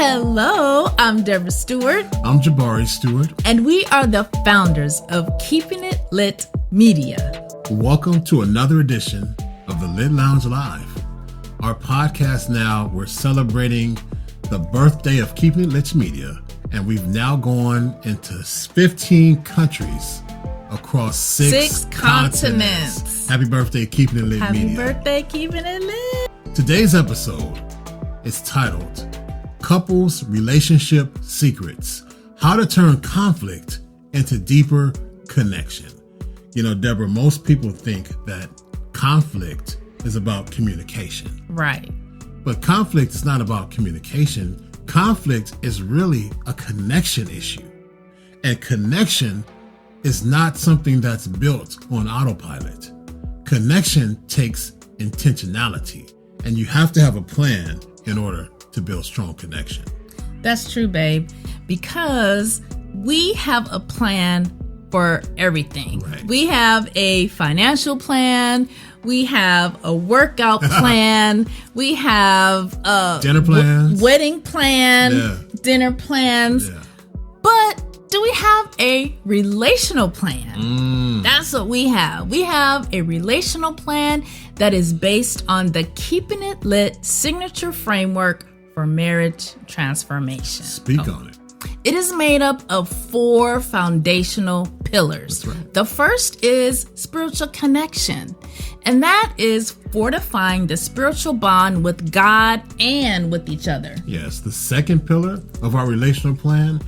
Hello, I'm Deborah Stewart. I'm Jabari Stewart. And we are the founders of Keeping It Lit Media. Welcome to another edition of the Lit Lounge Live. Our podcast now, we're celebrating the birthday of Keeping It Lit Media, and we've now gone into 15 countries across six continents. Happy birthday, Keeping It Lit Media. Happy birthday, Keeping It Lit. Today's episode is titled Couples Relationship Secrets: How to Turn Conflict into Deeper Connection. You know, Deborah, most people think that conflict is about communication. Right. But conflict is not about communication. Conflict is really a connection issue. And connection is not something that's built on autopilot. Connection takes intentionality, and you have to have a plan in order to build strong connection. That's true, babe, because we have a plan for everything. Right. We have a financial plan. We have a workout plan. We have a dinner plans, wedding plan, dinner plans. Yeah. But do we have a relational plan? That's what we have. We have a relational plan that is based on the Keeping It Lit signature framework for marriage transformation. Speak on it. It is made up of 4 foundational pillars. That's right. The first is spiritual connection, and that is fortifying the spiritual bond with God and with each other. Yes, the second pillar of our relational plan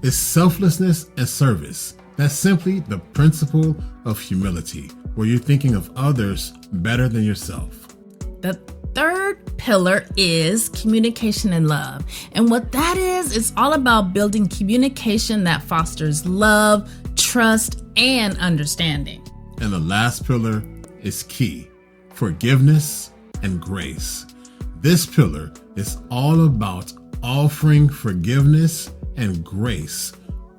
is selflessness and service. That's simply the principle of humility, where you're thinking of others better than yourself. The third pillar is communication and love. And what that is, it's all about building communication that fosters love, trust, and understanding. And the last pillar is key: forgiveness and grace. This pillar is all about offering forgiveness and grace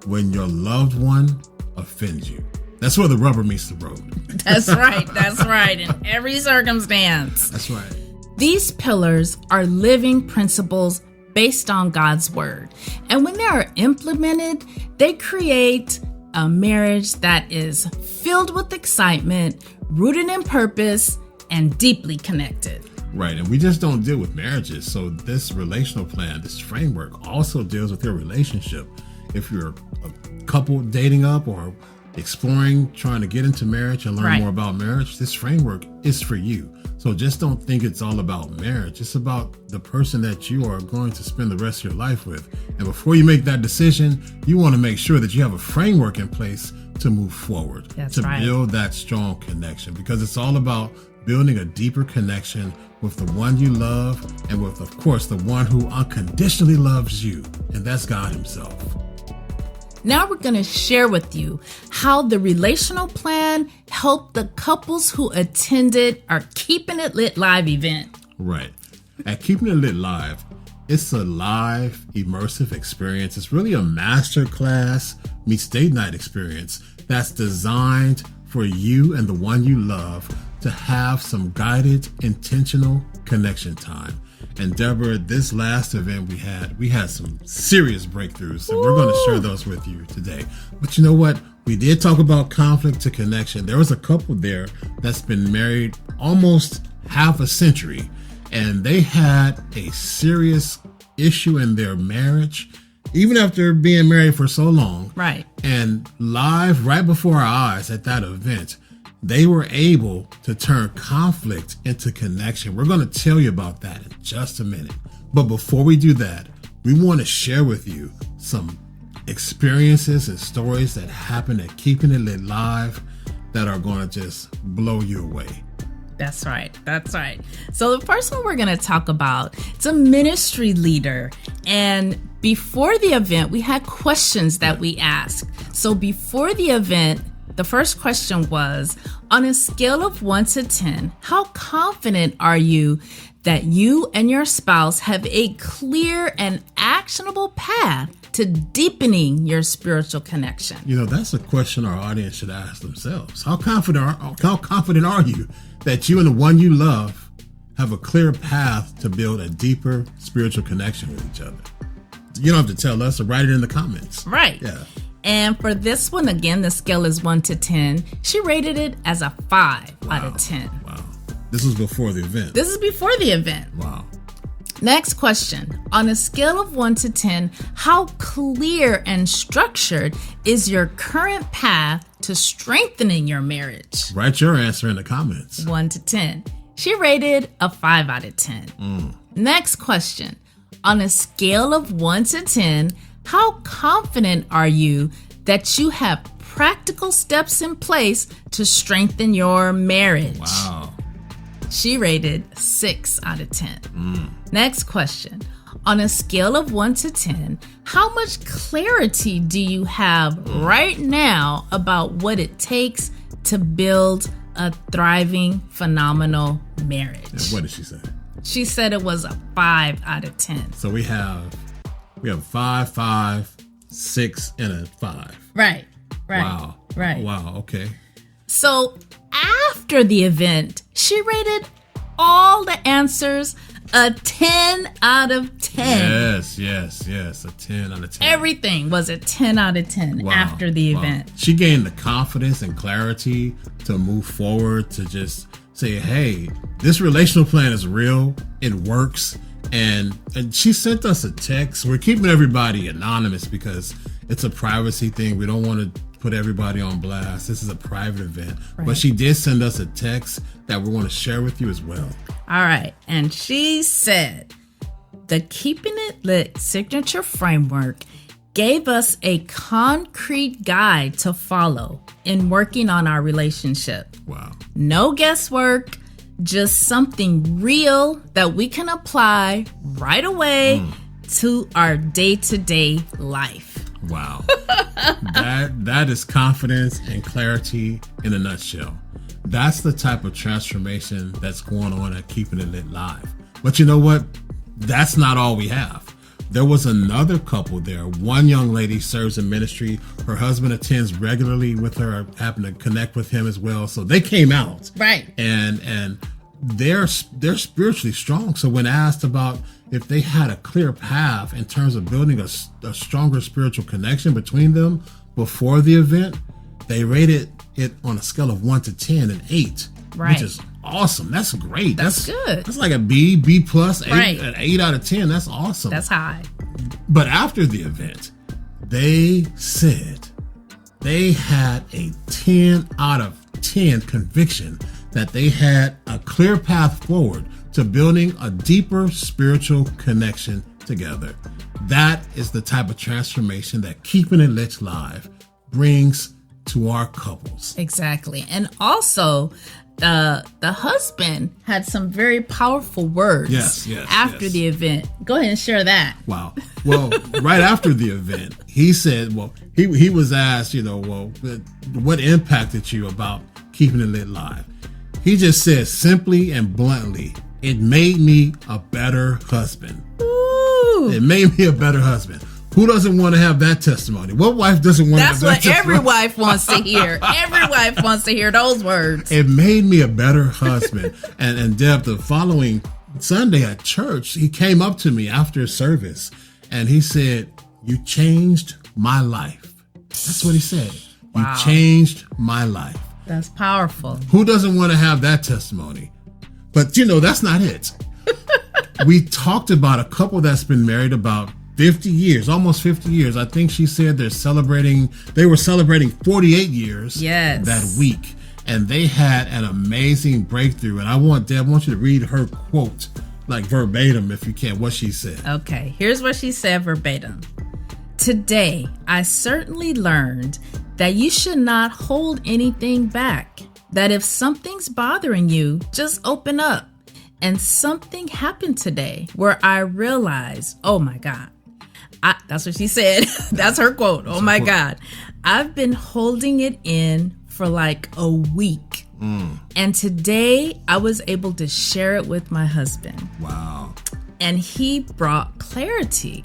when your loved one offends you. That's where the rubber meets the road. That's right. That's right. In every circumstance. That's right. These pillars are living principles based on God's word. And when they are implemented, they create a marriage that is filled with excitement, rooted in purpose, and deeply connected. Right. And we just don't deal with marriages. So this relational plan, this framework also deals with your relationship. If you're a couple dating up or exploring, trying to get into marriage and learn more about marriage, this framework is for you. So just don't think it's all about marriage. It's about the person that you are going to spend the rest of your life with. And before you make that decision, you want to make sure that you have a framework in place to move forward, build that strong connection, because it's all about building a deeper connection with the one you love and with, of course, the one who unconditionally loves you, and that's God himself. Now we're going to share with you how the relational plan helped the couples who attended our Keeping It Lit Live event. Right. At Keeping It Lit Live, it's a live, immersive experience. It's really a master class meets date night experience that's designed for you and the one you love to have some guided, intentional connection time. And Deborah, this last event we had some serious breakthroughs, and we're going to share those with you today. But you know what? We did talk about conflict to connection. There was a couple there that's been married almost half a century, and they had a serious issue in their marriage, even after being married for so long. Right. And live, right before our eyes at that event, they were able to turn conflict into connection. We're going to tell you about that in just a minute. But before we do that, we want to share with you some experiences and stories that happened at Keeping It Lit Live that are going to just blow you away. That's right. That's right. So the first one we're going to talk about, it's a ministry leader. And before the event, we had questions that we asked. So before the event, the first question was, on a scale of 1 to 10, how confident are you that you and your spouse have a clear and actionable path to deepening your spiritual connection? You know, that's a question our audience should ask themselves. How confident are you that you and the one you love have a clear path to build a deeper spiritual connection with each other? You don't have to tell us or write it in the comments. Right. Yeah. And for this one, again, the scale is 1 to 10. She rated it as a 5 out of 10. Wow. This was before the event. This is before the event. Wow. Next question. On a scale of 1 to 10, how clear and structured is your current path to strengthening your marriage? Write your answer in the comments. 1 to 10. She rated a 5 out of 10. Next question. On a scale of 1 to 10, how confident are you that you have practical steps in place to strengthen your marriage? Wow. She rated 6 out of 10. Next question. On a scale of 1 to 10, how much clarity do you have right now about what it takes to build a thriving, phenomenal marriage? And what did she say? She said it was a 5 out of 10. So we have 5, 5, 6, and a 5. Right. Wow. Right. Wow. Okay. So after the event, she rated all the answers a 10 out of 10. Yes. A 10 out of 10. Everything was a 10 out of 10 after the event. She gained the confidence and clarity to move forward, to just say, hey, this relational plan is real. It works. And she sent us a text. We're keeping everybody anonymous because it's a privacy thing. We don't want to put everybody on blast. This is a private event. Right. But she did send us a text that we want to share with you as well. All right. And she said, the Keeping It Lit signature framework gave us a concrete guide to follow in working on our relationship. Wow. No guesswork, just something real that we can apply right away to our day-to-day life. Wow. That is confidence and clarity in a nutshell. That's the type of transformation that's going on at Keeping It Lit Live. But you know what? That's not all we have. There was another couple there. One young lady serves in ministry. Her husband attends regularly with her, happen to connect with him as well. So they came out. Right. And they're spiritually strong. So when asked about if they had a clear path in terms of building a stronger spiritual connection between them before the event, they rated it on a scale of 1 to 10 and 8, right. which is awesome. That's great. That's good. That's like a B plus, 8, right. An 8 out of 10. That's awesome. That's high. But after the event, they said they had a 10 out of 10 conviction that they had a clear path forward to building a deeper spiritual connection together. That is the type of transformation that Keeping It Lit Live brings to our couples. Exactly. And also, the husband had some very powerful words after the event. Go ahead and share that. Wow. Well, right after the event, he said, he was asked, what impacted you about Keeping It Lit Live? He just said simply and bluntly, it made me a better husband. Ooh. It made me a better husband. Who doesn't want to have that testimony? What wife doesn't want to have that testimony? That's what every wife wants to hear. Every wife wants to hear those words. It made me a better husband. and Deb, the following Sunday at church, he came up to me after service and he said, you changed my life. That's what he said. Wow. You changed my life. That's powerful. Who doesn't want to have that testimony? But that's not it. We talked about a couple that's been married about 50 years, almost 50 years. I think she said they were celebrating 48 years that week. And they had an amazing breakthrough. And I want you to read her quote, like verbatim, if you can, what she said. Okay, here's what she said verbatim. Today, I certainly learned that you should not hold anything back. That if something's bothering you, just open up. And something happened today where I realized, oh my God. That's what she said. That's her quote. Oh my God. I've been holding it in for like a week. And today I was able to share it with my husband. Wow. And he brought clarity.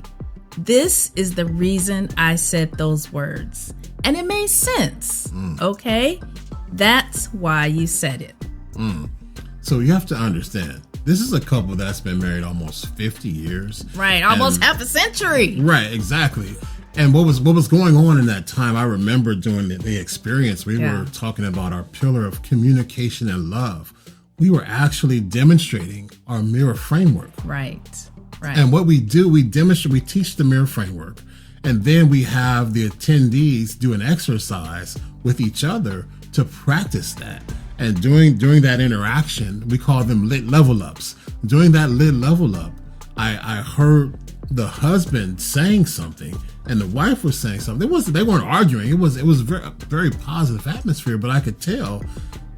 This is the reason I said those words. And it made sense. Okay? That's why you said it. So you have to understand, this is a couple that's been married almost 50 years. Right, almost half a century. Right, exactly. And what was going on in that time, I remember during the experience, we were talking about our pillar of communication and love. We were actually demonstrating our mirror framework. Right. And what we do, we teach the mirror framework. And then we have the attendees do an exercise with each other to practice that. And during that interaction, we call them lit level ups. During that lit level up, I heard the husband saying something and the wife was saying something. They weren't arguing. It was very, very positive atmosphere, but I could tell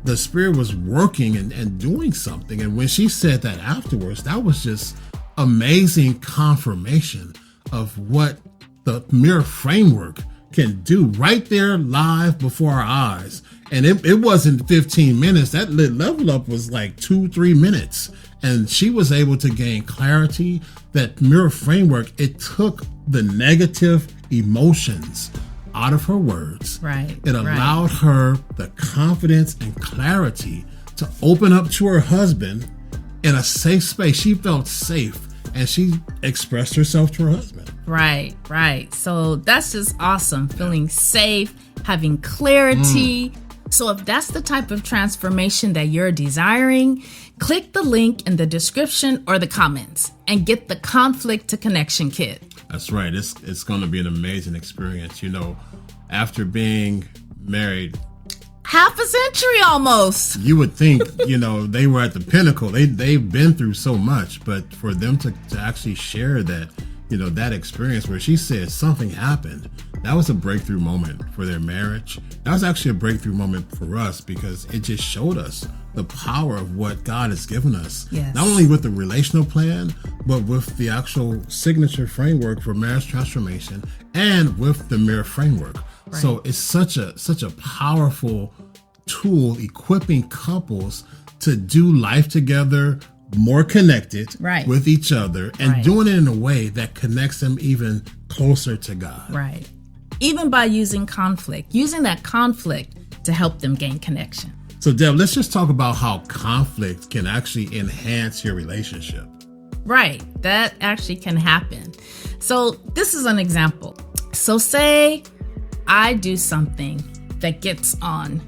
the spirit was working and doing something. And when she said that afterwards, that was just amazing confirmation of what the mirror framework can do right there live before our eyes. And it wasn't 15 minutes. That level up was like 2-3 minutes. And she was able to gain clarity. That mirror framework, it took the negative emotions out of her words. Right. It allowed her the confidence and clarity to open up to her husband in a safe space. She felt safe and she expressed herself to her husband. Right. So that's just awesome. Feeling safe, having clarity. So if that's the type of transformation that you're desiring, click the link in the description or the comments and get the Conflict to Connection Kit. That's right. It's going to be an amazing experience. You know, after being married half a century almost, you would think, you know, they were at the pinnacle. They've been through so much, but for them to actually share that, you know, that experience where she said something happened, that was a breakthrough moment for their marriage. That was actually a breakthrough moment for us because it just showed us the power of what God has given us. Yes. Not only with the relational plan, but with the actual signature framework for marriage transformation and with the mirror framework. Right. So it's such a powerful tool equipping couples to do life together, more connected with each other, and doing it in a way that connects them even closer to God. Right. Even by using that conflict to help them gain connection. So, Deb, let's just talk about how conflict can actually enhance your relationship. Right. That actually can happen. So this is an example. So say I do something that gets on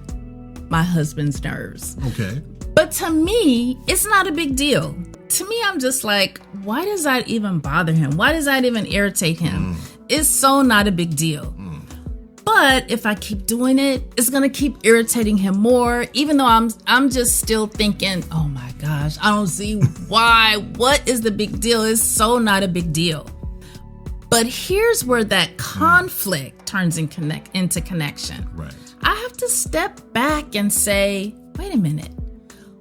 my husband's nerves. Okay. But to me, it's not a big deal. To me, I'm just like, why does that even bother him? Why does that even irritate him? It's so not a big deal. But if I keep doing it, it's going to keep irritating him more, even though I'm just still thinking, oh my gosh, I don't see why. What is the big deal? It's so not a big deal. But here's where that conflict turns into connection. Right. I have to step back and say, wait a minute.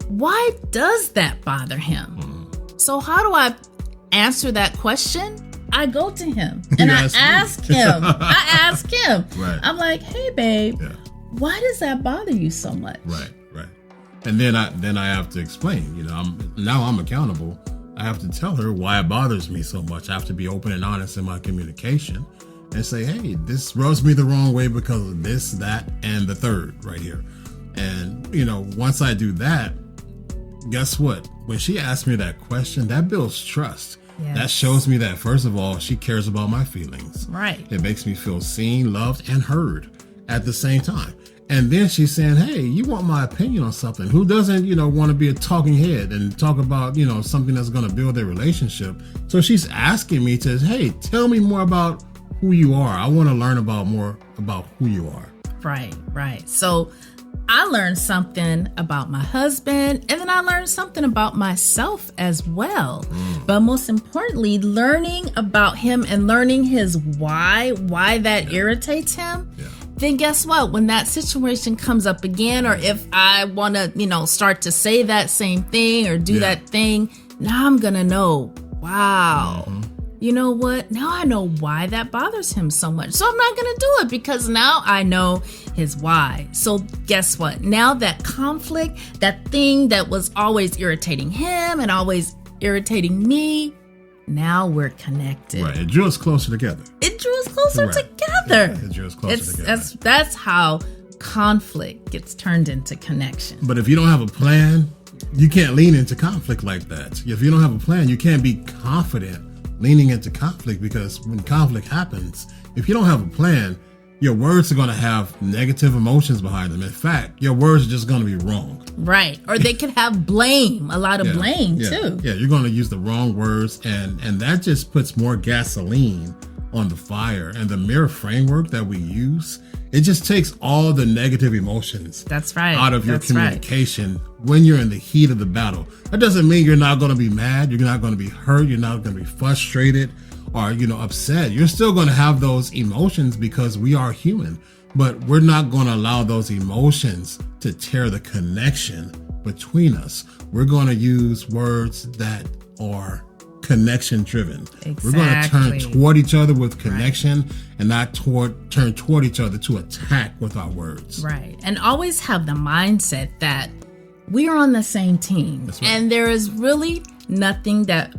Why does that bother him? So how do I answer that question? I go to him and I ask him. Right. I'm like, hey, babe, why does that bother you so much? Right. And then I have to explain, you know, I'm accountable. I have to tell her why it bothers me so much. I have to be open and honest in my communication and say, hey, this rubs me the wrong way because of this, that, and the third right here. And, you know, once I do that, guess what? When she asks me that question, that builds trust. Yes. That shows me that, first of all, she cares about my feelings. Right. It makes me feel seen, loved, and heard at the same time. And then she's saying, hey, you want my opinion on something. Who doesn't, you know, want to be a talking head and talk about, you know, something that's going to build their relationship? So she's asking me to, hey, tell me more about who you are. I want to learn more about who you are. Right. So I learned something about my husband, and then I learned something about myself as well. But most importantly, learning about him and learning his why that irritates him. Then guess what? When that situation comes up again, or if I want to, you know, start to say that same thing or do that thing, now I'm going to know, wow. You know what? Now I know why that bothers him so much. So I'm not going to do it because now I know his why. So guess what? Now that conflict, that thing that was always irritating him and always irritating me, now we're connected. Right. It drew us closer together. It drew us closer together. It drew us closer together. That's how conflict gets turned into connection. But if you don't have a plan, you can't lean into conflict like that. If you don't have a plan, you can't be confident leaning into conflict, because when conflict happens, if you don't have a plan, your words are going to have negative emotions behind them. In fact, your words are just going to be wrong. Right. Or they could have blame, a lot of blame too. Yeah, you're going to use the wrong words, and that just puts more gasoline on the fire. And the mirror framework that we use, it just takes all the negative emotions out of your communication when you're in the heat of the battle. That doesn't mean you're not going to be mad, you're not going to be hurt, you're not going to be frustrated or upset. You're still going to have those emotions, because we are human, but we're not going to allow those emotions to tear the connection between us. We're going to use words that are connection driven. Exactly. We're going to turn toward each other with connection, and not turn toward each other to attack with our words. Right. And always have the mindset that we are on the same team. That's right. And there is really nothing that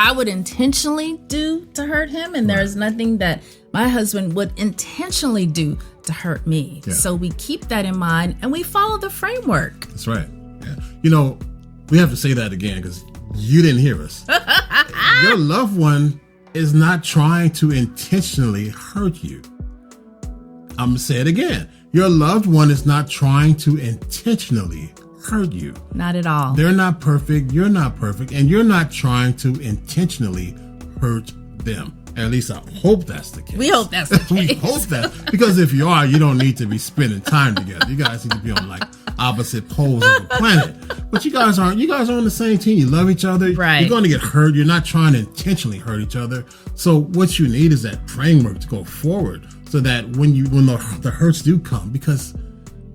I would intentionally do to hurt him, and there is nothing that my husband would intentionally do to hurt me. Yeah. So we keep that in mind, and we follow the framework. That's right. Yeah. We have to say that again, because you didn't hear us. Your loved one is not trying to intentionally hurt you. I'm going to say it again. Your loved one is not trying to intentionally hurt you. Not at all. They're not perfect. You're not perfect. And you're not trying to intentionally hurt them. At least I hope that's the case. We hope that's the case. We hope that. Because if you are, you don't need to be spending time together. You guys need to be on opposite poles of the planet. But you guys aren't. You guys are on the same team. You love each other. Right. You're going to get hurt. You're not trying to intentionally hurt each other. So what you need is that framework to go forward, so that when the hurts do come, because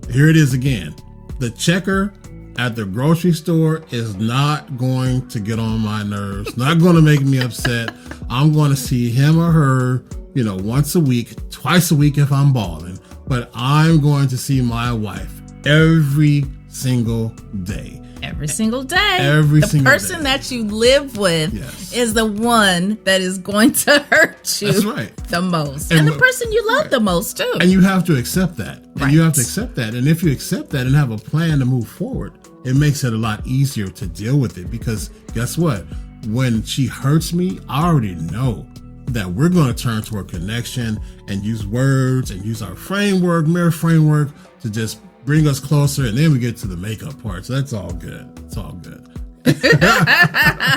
here it is again. The checker at the grocery store is not going to get on my nerves, not going to make me upset. I'm going to see him or her, once a week, twice a week if I'm balling, but I'm going to see my wife every single day. Every single day. The person that you live with is the one that is going to hurt you the most. And the person you love the most too. And you have to accept that. And you have to accept that. And if you accept that and have a plan to move forward, it makes it a lot easier to deal with it. Because guess what? When she hurts me, I already know that we're going to turn to a connection and use words and use our framework, mirror framework, to just bring us closer, and then we get to the makeup part. So that's all good. It's all good.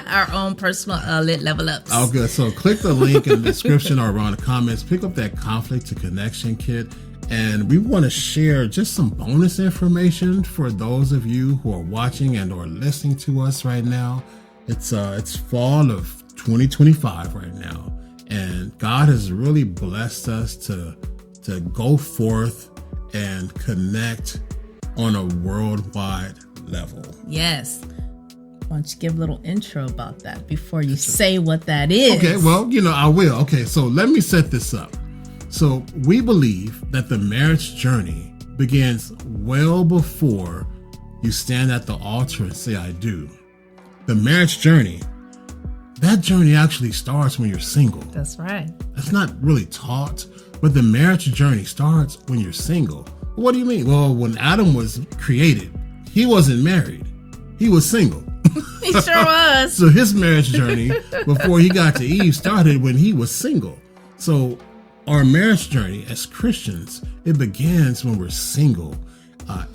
Our own personal lit level ups. Oh, good. So click the link in the description or around the comments. Pick up that conflict to connection kit. And we want to share just some bonus information for those of you who are watching and or listening to us right now. It's fall of 2025 right now. And God has really blessed us to go forth and connect on a worldwide level. Yes. Why don't you give a little intro about that before you say what that is? Okay, well, I will. Okay, so let me set this up. So we believe that the marriage journey begins well before you stand at the altar and say, I do. The marriage journey, that journey actually starts when you're single. That's right. That's not really taught. But the marriage journey starts when you're single. What do you mean? Well, when Adam was created, he wasn't married. He was single. He sure was. So his marriage journey before he got to Eve started when he was single. So our marriage journey as Christians, it begins when we're single.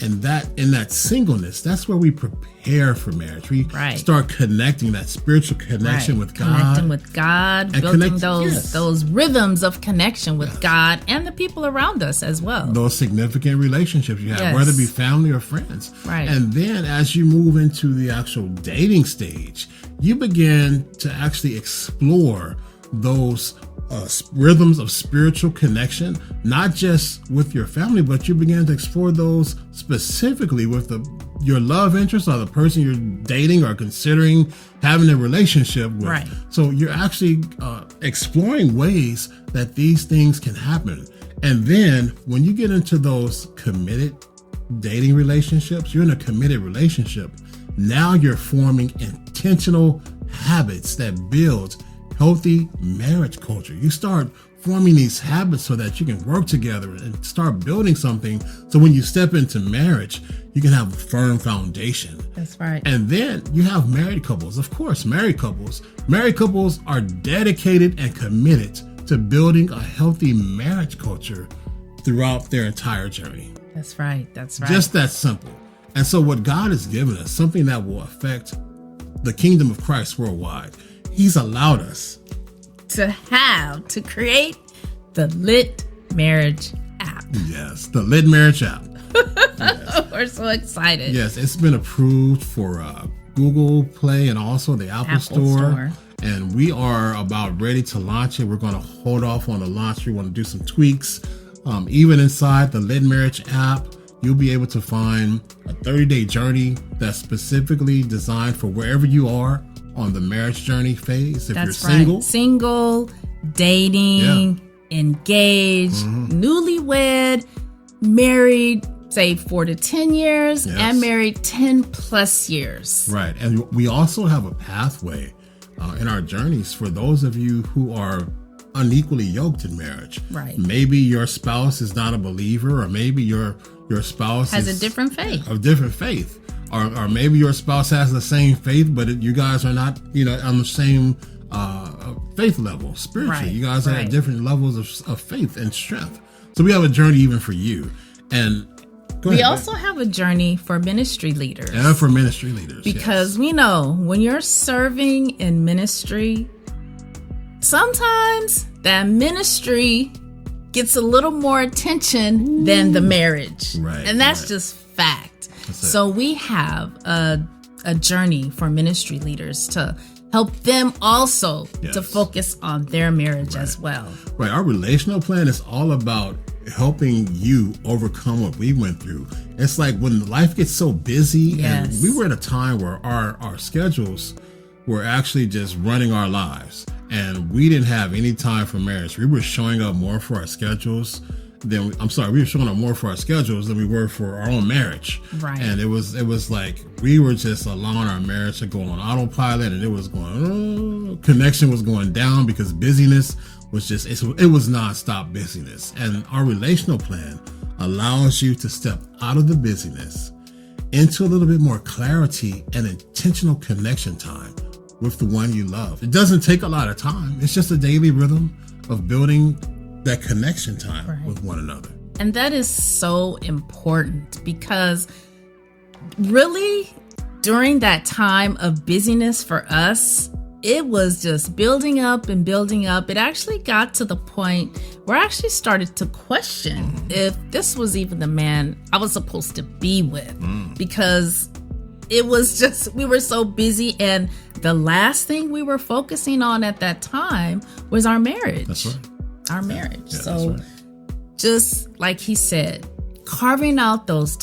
And in that singleness, that's where we prepare for marriage. We start connecting, that spiritual connection with God. Connecting with God, building those rhythms of connection with God and the people around us as well. Those significant relationships you have, whether it be family or friends. Right. And then as you move into the actual dating stage, you begin to actually explore those rhythms of spiritual connection, not just with your family, but you begin to explore those specifically with your love interest or the person you're dating or considering having a relationship with. Right. So you're actually exploring ways that these things can happen. And then when you get into those committed dating relationships, you're in a committed relationship. Now you're forming intentional habits that build healthy marriage culture. You start forming these habits so that you can work together and start building something. So when you step into marriage, you can have a firm foundation. That's right. And then you have married couples. Of course, married couples. Married couples are dedicated and committed to building a healthy marriage culture throughout their entire journey. That's right. That's right. Just that simple. And so what God has given us, something that will affect the kingdom of Christ worldwide, He's allowed us to create the Lit Marriage app. Yes, the Lit Marriage app. Yes. We're so excited. Yes, it's been approved for Google Play and also the Apple Store. And we are about ready to launch it. We're going to hold off on the launch. We want to do some tweaks. Even inside the Lit Marriage app, you'll be able to find a 30-day journey that's specifically designed for wherever you are on the marriage journey phase. If That's you're single, dating, engaged, newlywed, married, say 4 to 10 years, and married 10 plus years. Right. And we also have a pathway in our journeys for those of you who are unequally yoked in marriage. Right. Maybe your spouse is not a believer, or maybe your spouse has a different faith. Or maybe your spouse has the same faith, but you guys are not, on the same faith level spiritually. Right, You guys are at different levels of faith and strength. So we have a journey even for you. And we also have a journey for ministry leaders. And for ministry leaders. Because we know when you're serving in ministry, sometimes that ministry gets a little more attention than the marriage. Right. And that's just fact. So we have a journey for ministry leaders to help them also to focus on their marriage as well. Right. Our relational plan is all about helping you overcome what we went through. It's like when life gets so busy, and we were at a time where our schedules were actually just running our lives, and we didn't have any time for marriage. We were showing up more for our schedules we were showing up more for our schedules than we were for our own marriage. Right. And it was like we were just allowing our marriage to go on autopilot, and it was going, connection was going down because busyness was just, it was nonstop busyness. And our relational plan allows you to step out of the busyness into a little bit more clarity and intentional connection time with the one you love. It doesn't take a lot of time. It's just a daily rhythm of building that connection time with one another. And that is so important because really during that time of busyness for us, it was just building up and building up. It actually got to the point where I actually started to question if this was even the man I was supposed to be with, because it was just, we were so busy, and the last thing we were focusing on at that time was our marriage. That's right. Our marriage. Yeah, so just like he said, carving out those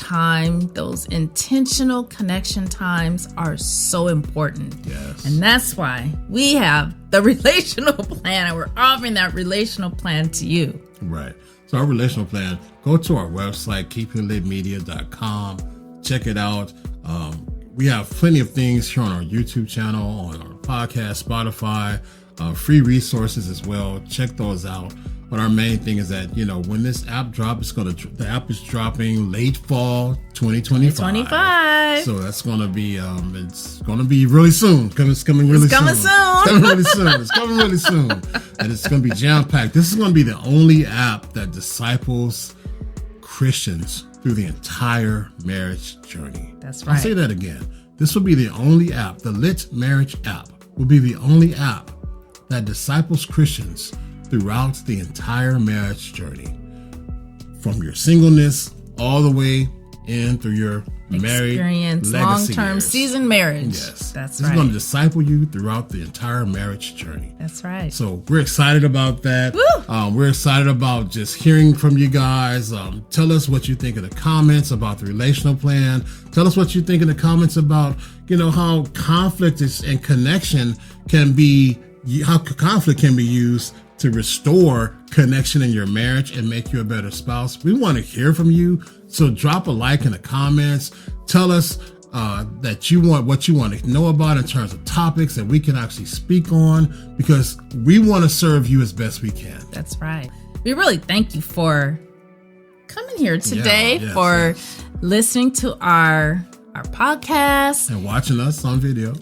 intentional connection times are so important. Yes. And that's why we have the relational plan, and we're offering that relational plan to you. Right. So our relational plan, go to our website, keepinglitmedia.com. Check it out. We have plenty of things here on our YouTube channel, on our podcast, Spotify, free resources as well. Check those out. But our main thing is that, when this app drops, the app is dropping late fall 2025. So that's going to be, it's going to be really soon. It's coming really soon. It's coming really soon. And it's going to be jam-packed. This is going to be the only app that disciples Christians through the entire marriage journey. That's right. I'll say that again. This will be the only app, the Lit Marriage app will be the only app that disciples Christians throughout the entire marriage journey, from your singleness all the way in through your married experience, long-term years. Seasoned marriage. Yes, that's right. This is going to disciple you throughout the entire marriage journey. That's right. So we're excited about that. We're excited about just hearing from you guys. Tell us what you think in the comments about the relational plan. Tell us what you think in the comments about, how conflict and connection can be, how conflict can be used to restore connection in your marriage and make you a better spouse. We want to hear from you. So drop a like in the comments. Tell us that you want, what you want to know about in terms of topics that we can actually speak on, because we want to serve you as best we can. That's right. We really thank you for coming here today, for listening to our podcast and watching us on video.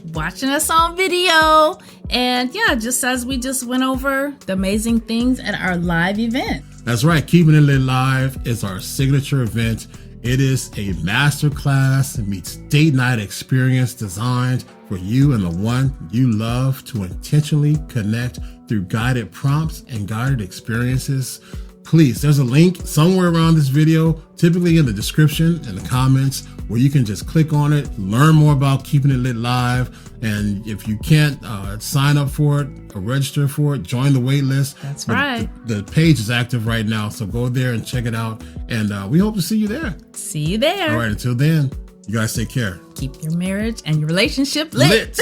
And just as we just went over the amazing things at our live event. That's right. Keeping It Lit Live is our signature event. It is a masterclass meets date night experience designed for you and the one you love to intentionally connect through guided prompts and guided experiences. Please, there's a link somewhere around this video, typically in the description and the comments, where you can just click on it, learn more about Keeping It Lit Live. And if you can't sign up for it or register for it, join the wait list. That's right. The page is active right now, so go there and check it out. And we hope to see you there. See you there. All right, until then, you guys take care. Keep your marriage and your relationship lit.